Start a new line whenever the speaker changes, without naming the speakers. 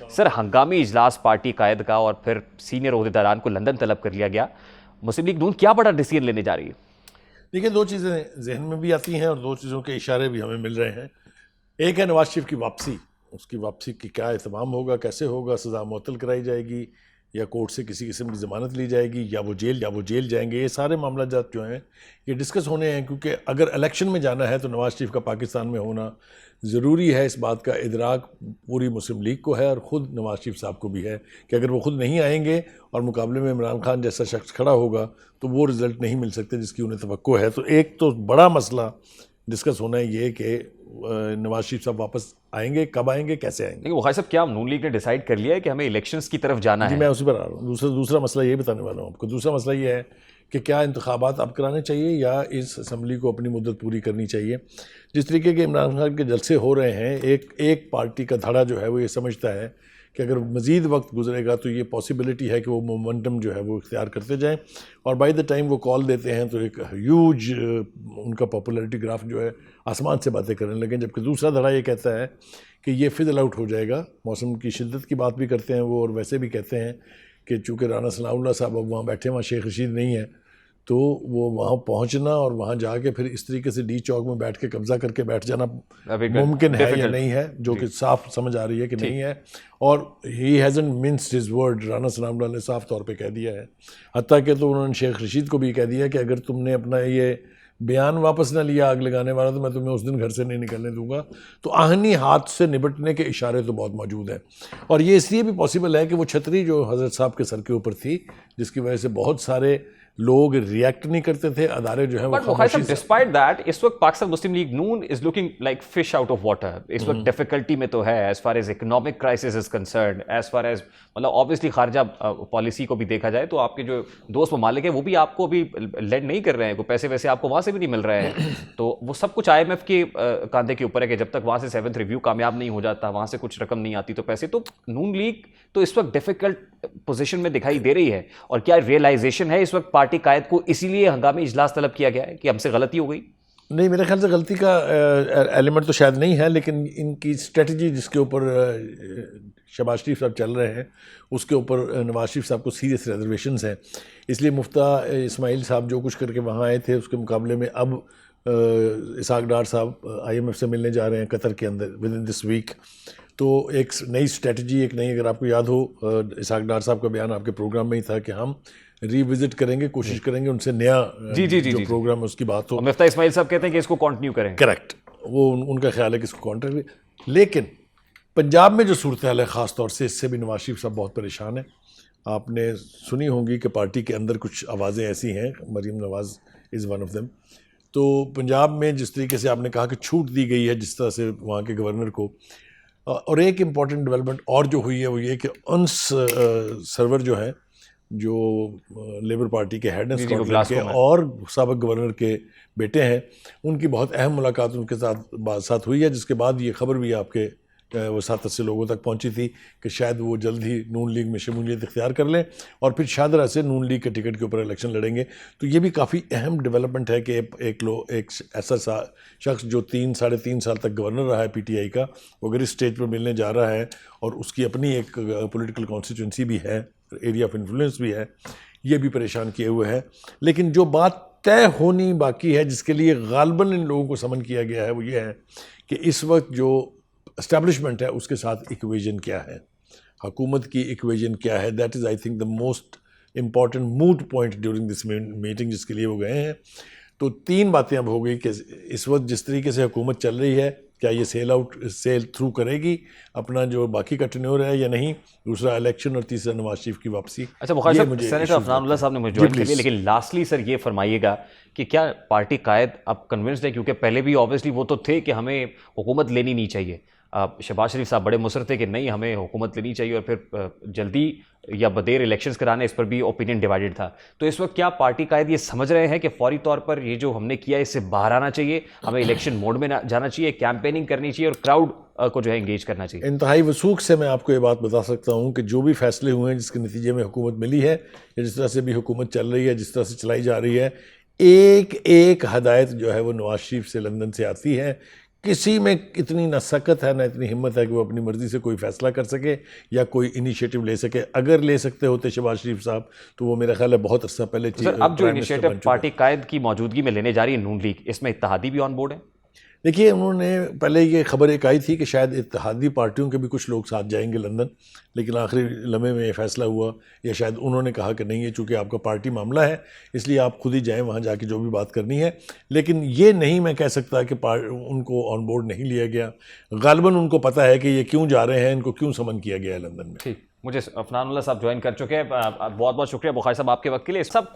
Sir, हंगामी इजलास party कायद का और फिर सीनियर ओहदेदारान को लंदन तलब कर लिया गया। मुस्लिम लीग नून क्या बड़ा डिसीजन लेने जा रही है?
देखिए, दो चीज़ें जहन में भी आती हैं और दो चीज़ों के इशारे भी हमें मिल रहे हैं। एक है नवाज शरीफ की वापसी। उसकी वापसी की क्या एहतमाम होगा, कैसे होगा, सज़ा मुअत्तल कराई जाएगी या कोर्ट से किसी किस्म की ज़मानत ली जाएगी या वो जेल जाएंगे। ये सारे मामला जो हैं ये डिस्कस होने हैं, क्योंकि अगर इलेक्शन में जाना है तो नवाज शरीफ का पाकिस्तान में होना ज़रूरी है। इस बात का इदराक पूरी मुस्लिम लीग को है और ख़ुद नवाज शरीफ साहब को भी है कि अगर वो ख़ुद नहीं आएंगे और मुकाबले में इमरान खान जैसा शख्स खड़ा होगा तो वो रिज़ल्ट नहीं मिल सकते जिसकी उन्हें तवक्को है। तो एक तो बड़ा मसला डिस्कस होना है ये कि नवाज शरीफ साहब वापस आएंगे, कब आएंगे, कैसे आएंगे।
लेकिन वहाई साहब, क्या नून लीग ने डिसाइड कर लिया है कि हमें इलेक्शंस की तरफ जाना
जी,
है?
मैं उसी पर आ रहा हूँ। दूसरा मसला ये बताने वाला हूँ आपको। दूसरा मसला ये है कि क्या इंतखाबात अब कराने चाहिए या इस असम्बली को अपनी मुद्दत पूरी करनी चाहिए। जिस तरीके के इमरान खान के जलसे हो रहे हैं, एक पार्टी का धड़ा जो है वो ये समझता है कि अगर मज़ीद वक्त गुजरेगा तो ये पॉसिबिलिटी है कि वो मोमेंटम जो है वो इख्तियार करते जाएं और बाय द टाइम वो कॉल देते हैं तो एक ह्यूज उनका पॉपुलैरिटी ग्राफ जो है आसमान से बातें करने लगे। जबकि दूसरा धड़ा ये कहता है कि ये फिजल आउट हो जाएगा। मौसम की शिद्दत की बात भी करते हैं वो, और वैसे भी कहते हैं कि चूँकि राना सनाउल्लाह साहब अब वहाँ बैठे, वहाँ शेख रशीद नहीं है, तो वो वहाँ पहुँचना और वहाँ जाके फिर इस तरीके से डी चौक में बैठ के कब्जा करके बैठ जाना मुमकिन है या नहीं है, जो कि साफ समझ आ रही है कि नहीं है। और he hasn't minced his word. Rana Sanaullah ने साफ तौर पे कह दिया है, हत्ता कि तो उन्होंने शेख रशीद को भी कह दिया कि अगर तुमने अपना ये बयान वापस ना लिया आग लगाने वाला तो मैं तुम्हें उस दिन घर से नहीं निकलने दूंगा। तो आहनी हाथ से निपटने के इशारे तो बहुत मौजूद हैं। और ये इसलिए भी पॉसिबल है कि वो छतरी जो हज़रत साहब के सर के ऊपर थी, जिसकी वजह से बहुत सारे लोग रिएक्ट नहीं करते थे, अदारे जो है वो खामोशी से।
डिस्पाइट दैट, इस वक्त Pakistan Muslim League Noon is looking like fish out of water. इस वक्त डिफिकल्टी में तो है as far as economic crisis is concern, as far as मतलब ऑब्वियसली खारजा पॉलिसी को भी देखा जाए तो आपके जो दोस्त ममालिक है वो भी आपको भी लेंड नहीं कर रहे हैं, कोई पैसे वैसे आपको वहां से भी नहीं मिल रहे हैं। तो वो सब कुछ IMF के कांधे के ऊपर है कि जब तक वहां से 7th रिव्यू कामयाब नहीं हो जाता, वहां से कुछ रकम नहीं आती तो पैसे तो नून लीग तो इस वक्त डिफिकल्ट पोजीशन में दिखाई दे रही है। और क्या रियलाइजेशन है इस वक्त पार्टी कायद को इसीलिए हंगामी इजलास तलब किया गया है कि हमसे गलती हो गई?
नहीं, मेरे ख्याल से गलती का एलिमेंट तो शायद नहीं है, लेकिन इनकी स्ट्रेटजी जिसके ऊपर शहबाज शरीफ साहब चल रहे हैं उसके ऊपर नवाज शरीफ साहब को सीरियस रिजर्वेशंस हैं। इसलिए मुफ्ता इस्माइल साहब जो कुछ करके वहाँ आए थे उसके मुकाबले में अब इसहाक डार साहब IMF से मिलने जा रहे हैं कतर के अंदर विद इन दिस वीक। तो एक नई स्ट्रेटजी, एक नई, अगर आपको याद हो इसहाक डार साहब का बयान आपके प्रोग्राम में ही था कि हम रिविजिट करेंगे, कोशिश करेंगे उनसे नया जो प्रोग्राम है उसकी बात हो।
मुफ्ता इस्माइल साहब कहते हैं कि इसको कंटिन्यू करें।
करेक्ट, वो उनका ख्याल है कि इसको कॉन्ट्रैक्ट। लेकिन पंजाब में जो सूरत हाल है ख़ास तौर से, इससे भी नवाज शरीफ साहब बहुत परेशान है। आपने सुनी होंगी कि पार्टी के अंदर कुछ आवाज़ें ऐसी हैं, मरीम नवाज़ इज़ वन ऑफ देम। तो पंजाब में जिस तरीके से आपने कहा कि छूट दी गई है जिस तरह से वहाँ के गवर्नर को, और एक इम्पॉर्टेंट डेवलपमेंट और जो हुई है वो ये कि अंस सर्वर जो है, जो लेबर पार्टी के हेड हैं स्कॉटलैंड के और साबिक गवर्नर के बेटे हैं, उनकी बहुत अहम मुलाकात उनके साथ हुई है, जिसके बाद ये खबर भी आपके वो 7-8 लोगों तक पहुंची थी कि शायद वो जल्द ही नून लीग में शमूलियत इख्तियार कर लें और फिर शादरा से नून लीग के टिकट के ऊपर इलेक्शन लड़ेंगे। तो ये भी काफ़ी अहम डेवलपमेंट है कि एक ऐसा शख्स जो 3-3.5 साल तक गवर्नर रहा है PTI का, वो अगर इस स्टेज पर मिलने जा रहा है और उसकी अपनी एक पॉलिटिकल कॉन्स्टिट्यूंसी भी है, एरिया ऑफ इन्फ्लुएंस भी है, ये भी परेशान किए हुए है। लेकिन जो बात तय होनी बाकी है, जिसके लिए गालबन इन लोगों को समन किया गया है, वो ये है कि इस वक्त जो एस्टैब्लिशमेंट है उसके साथ इक्वेजन क्या है, हुकूमत की इक्वेजन क्या है। That is I think the most important mood point during this meeting जिसके लिए वो गए हैं। तो 3 बातें अब हो गई कि इस वक्त जिस तरीके से हुकूमत चल रही है, क्या ये सेल थ्रू करेगी अपना जो बाकी का टेन्योर है या नहीं, दूसरा इलेक्शन, और तीसरा नवाज शरीफ की वापसी।
अच्छा बुखारी साहब, सेनेटर अफनानुल्लाह साहब ने मुझे ज्वाइन कर लिया, लेकिन लास्टली सर ये फरमाइएगा कि क्या पार्टी कायद अब कन्विंस्ड है, क्योंकि पहले भी ऑब्वियसली वो तो थे कि हमें हुकूमत लेनी नहीं चाहिए, शहबाज शरीफ साहब बड़े मुसर थे कि नहीं हमें हुकूमत लेनी चाहिए, और फिर जल्दी या बदेर इलेक्शंस कराने, इस पर भी ओपिनियन डिवाइडेड था। तो इस वक्त क्या पार्टी कायद ये समझ रहे हैं कि फौरी तौर पर ये जो हमने किया इससे बाहर आना चाहिए, हमें इलेक्शन मोड में जाना चाहिए, कैंपेनिंग करनी चाहिए और क्राउड को जो है इंगेज करना चाहिए?
इंतहाई वसूख से मैं आपको ये बात बता सकता हूँ कि जो भी फैसले हुए हैं जिसके नतीजे में हुकूमत मिली है या जिस तरह से भी हुकूमत चल रही है, जिस तरह से चलाई जा रही है, एक हदायत जो है वो नवाज शरीफ से लंदन से आती है किसी में इतनी ना सकत है ना इतनी हिम्मत है कि वो अपनी मर्जी से कोई फैसला कर सके या कोई इनिशिएटिव ले सके। अगर ले सकते होते शहबाज शरीफ साहब तो वो मेरा ख्याल है बहुत अर्सा पहले
सर अब जो इनिशिएटिव पार्टी कायद की मौजूदगी में लेने जा रही है नून लीग, इसमें इत्तेहादी भी ऑन बोर्ड है?
देखिए, उन्होंने पहले ये खबर एक आई थी कि शायद इत्तेहादी पार्टियों के भी कुछ लोग साथ जाएंगे लंदन, लेकिन आखिरी लम्हे में ये फैसला हुआ, या शायद उन्होंने कहा कि नहीं, ये चूँकि आपका पार्टी मामला है इसलिए आप खुद ही जाएं वहाँ जाके जो भी बात करनी है। लेकिन ये नहीं मैं कह सकता कि उनको ऑन बोर्ड नहीं लिया गया। गालिबन उनको पता है कि ये क्यों जा रहे हैं, इनको क्यों समन किया गया है लंदन में।
ठीक, मुझे अफनानुल्लाह साहब ज्वाइन कर चुके हैं। बहुत बहुत शुक्रिया बुखारी साहब आपके वक्त के लिए। सब